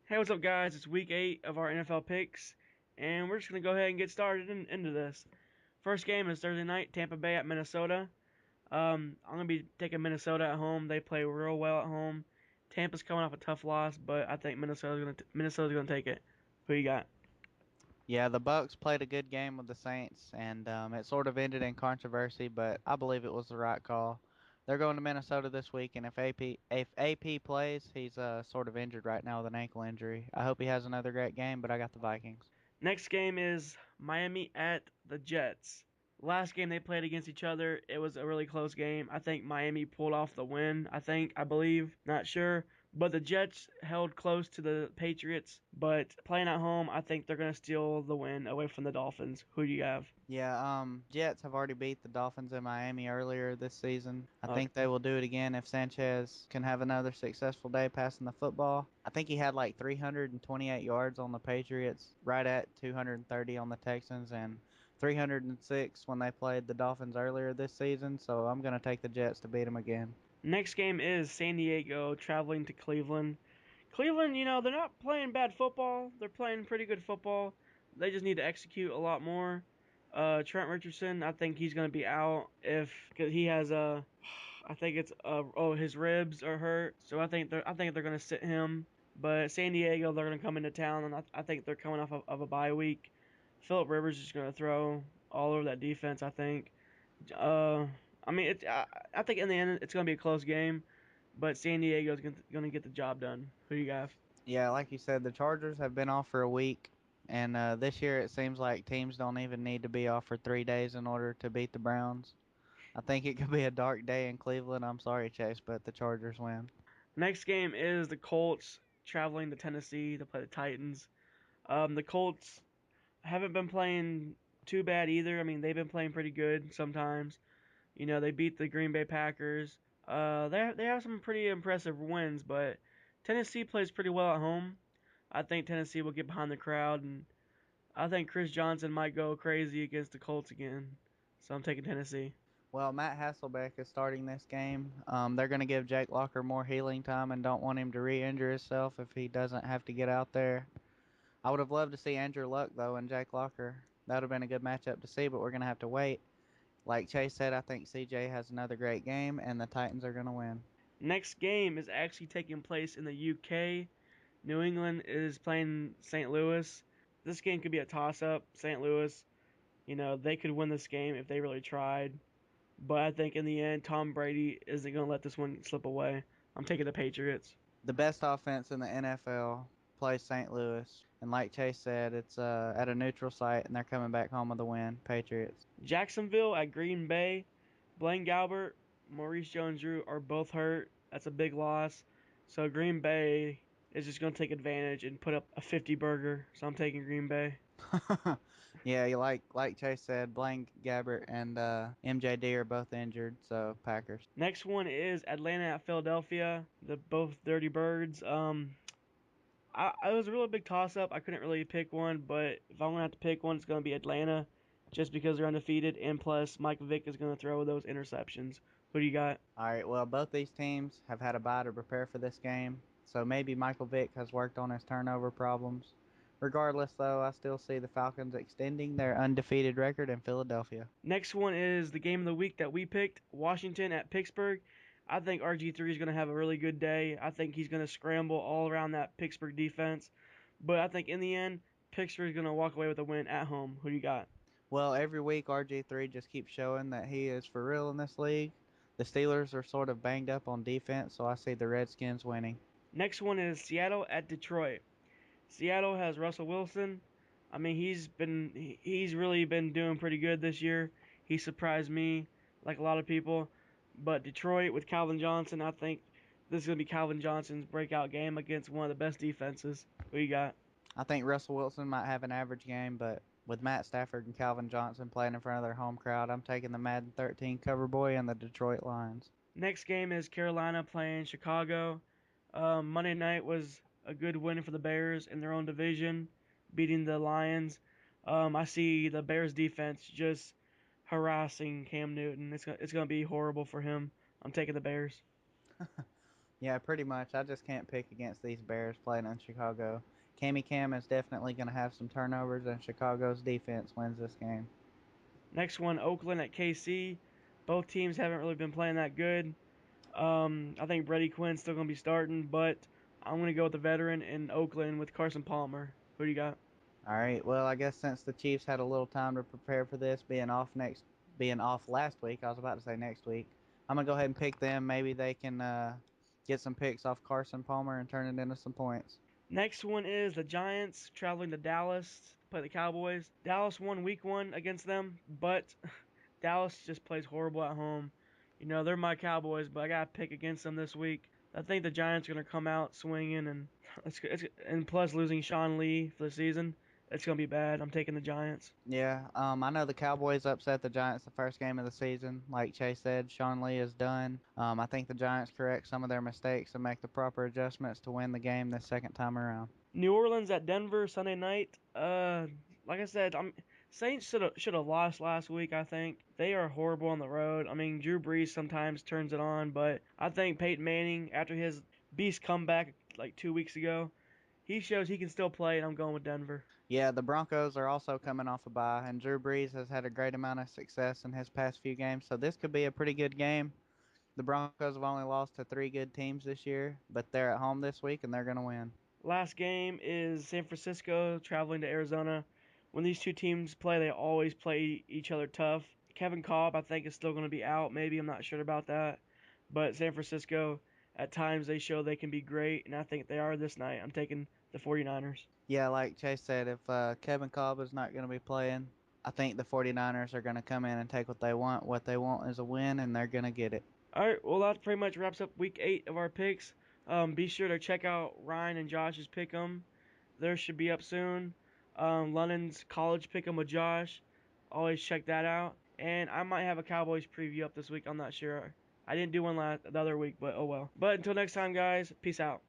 Hey, what's up, guys? It's week 8 of our NFL picks, and we're just going to go ahead and get started into this. First game is Thursday night, Tampa Bay at Minnesota. I'm going to be taking Minnesota at home. They play real well at home. Tampa's coming off a tough loss, but I think Minnesota's going to take it. Who you got? Yeah, the Bucks played a good game with the Saints, and it sort of ended in controversy, but I believe it was the right call. They're going to Minnesota this week, and if AP plays, he's sort of injured right now with an ankle injury. I hope he has another great game, but I got the Vikings. Next game is Miami at the Jets. Last game they played against each other, it was a really close game. I think Miami pulled off the win. I believe, not sure. But the Jets held close to the Patriots. But playing at home, I think they're going to steal the win away from the Dolphins. Who do you have? Yeah, Jets have already beat the Dolphins in Miami earlier this season. I Okay. think they will do it again if Sanchez can have another successful day passing the football. I think he had like 328 yards on the Patriots, right at 230 on the Texans, and 306 when they played the Dolphins earlier this season. So I'm going to take the Jets to beat them again. Next game is San Diego traveling to Cleveland. Cleveland, they're not playing bad football. They're playing pretty good football. They just need to execute a lot more. Trent Richardson, I think he's going to be out if cause he has I think it's his ribs are hurt, so I think they're going to sit him. But San Diego, they're going to come into town, and I think they're coming off of a bye week. Philip Rivers is going to throw all over that defense. I think. Uh, I mean, I think in the end it's going to be a close game, but San Diego's going to get the job done. Who do you got? Yeah, like you said, the Chargers have been off for a week, and this year it seems like teams don't even need to be off for 3 days in order to beat the Browns. I think it could be a dark day in Cleveland. I'm sorry, Chase, but the Chargers win. Next game is the Colts traveling to Tennessee to play the Titans. The Colts haven't been playing too bad either. I mean, they've been playing pretty good sometimes. They beat the Green Bay Packers. They have some pretty impressive wins, but Tennessee plays pretty well at home. I think Tennessee will get behind the crowd, and I think Chris Johnson might go crazy against the Colts again. So I'm taking Tennessee. Well, Matt Hasselbeck is starting this game. They're going to give Jake Locker more healing time and don't want him to re-injure himself if he doesn't have to get out there. I would have loved to see Andrew Luck though and Jake Locker. That would have been a good matchup to see, but we're going to have to wait. Like Chase said, I think CJ has another great game and the Titans are going to win. Next game is actually taking place in the UK. New England is playing St. Louis. This game could be a toss up. St. Louis, they could win this game if they really tried. But I think in the end, Tom Brady isn't going to let this one slip away. I'm taking the Patriots. The best offense in the NFL plays St. Louis, and like Chase said, it's at a neutral site, and they're coming back home with a win. Patriots. Jacksonville at Green Bay. Blaine Gabbert, Maurice Jones-Drew are both hurt. That's a big loss. So Green Bay is just going to take advantage and put up a 50 burger. So I'm taking Green Bay. Yeah, you like Chase said, Blaine Gabbert and MJD are both injured, so Packers. Next one is Atlanta at Philadelphia. The both Dirty Birds. I was a really big toss up. I couldn't really pick one, but if I'm gonna have to pick one, it's gonna be Atlanta, just because they're undefeated, and plus Mike Vick is gonna throw those interceptions. Who do you got? All right, well, both these teams have had a bye to prepare for this game, so maybe Michael Vick has worked on his turnover problems. Regardless, though, I still see the Falcons extending their undefeated record in Philadelphia. Next one is the game of the week that we picked, Washington at Pittsburgh. I think RG3 is gonna have a really good day. I think he's gonna scramble all around that Pittsburgh defense, but I think in the end, Pittsburgh is gonna walk away with a win at home. Who do you got? Well, every week RG3 just keeps showing that he is for real in this league. The Steelers are sort of banged up on defense, so I see the Redskins winning. Next one is Seattle at Detroit. Seattle has Russell Wilson. I mean, he's really been doing pretty good this year. He surprised me, like a lot of people. But Detroit with Calvin Johnson, I think this is gonna be Calvin Johnson's breakout game against one of the best defenses. Who you got? I think Russell Wilson might have an average game, but with Matt Stafford and Calvin Johnson playing in front of their home crowd, I'm taking the Madden 13 cover boy and the Detroit Lions. Next game is Carolina playing Chicago. Monday night was a good win for the Bears in their own division, beating the Lions. I see the Bears defense just harassing Cam Newton. It's gonna be horrible for him. I'm taking the Bears. Yeah, pretty much. I just can't pick against these Bears playing in Chicago. Cammy Cam is definitely going to have some turnovers, and Chicago's defense wins this game. Next one, Oakland at KC. Both teams haven't really been playing that good. I think Brady Quinn's still going to be starting, but I'm going to go with the veteran in Oakland with Carson Palmer. Who do you got? All right. Well, I guess since the Chiefs had a little time to prepare for this, being off last week, I was about to say next week. I'm gonna go ahead and pick them. Maybe they can get some picks off Carson Palmer and turn it into some points. Next one is the Giants traveling to Dallas to play the Cowboys. Dallas won week one against them, but Dallas just plays horrible at home. You know, they're my Cowboys, but I got to pick against them this week. I think the Giants are going to come out swinging, and and plus losing Sean Lee for the season, it's going to be bad. I'm taking the Giants. Yeah. I know the Cowboys upset the Giants the first game of the season. Like Chase said, Sean Lee is done. I think the Giants correct some of their mistakes and make the proper adjustments to win the game this second time around. New Orleans at Denver Sunday night. Like I said, Saints should have lost last week. I think they are horrible on the road. I mean, Drew Brees sometimes turns it on, but I think Peyton Manning, after his beast comeback like 2 weeks ago, he shows he can still play, and I'm going with Denver. Yeah, the Broncos are also coming off a bye, and Drew Brees has had a great amount of success in his past few games, so this could be a pretty good game. The Broncos have only lost to three good teams this year, but they're at home this week and they're going to win. Last game is San Francisco traveling to Arizona. When these two teams play, they always play each other tough. Kevin Kolb, I think, is still going to be out. Maybe I'm not sure about that. But San Francisco, at times, they show they can be great, and I think they are this night. I'm taking the 49ers. Yeah, like Chase said, if Kevin Kolb is not going to be playing, I think the 49ers are going to come in and take what they want. What they want is a win, and they're going to get it. All right, well, that pretty much wraps up week 8 of our picks. Be sure to check out Ryan and Josh's pick 'em. Theirs should be up soon. London's college pick 'em with Josh. Always check that out. And I might have a Cowboys preview up this week. I'm not sure. I didn't do one the other week, but oh well. But until next time, guys, peace out.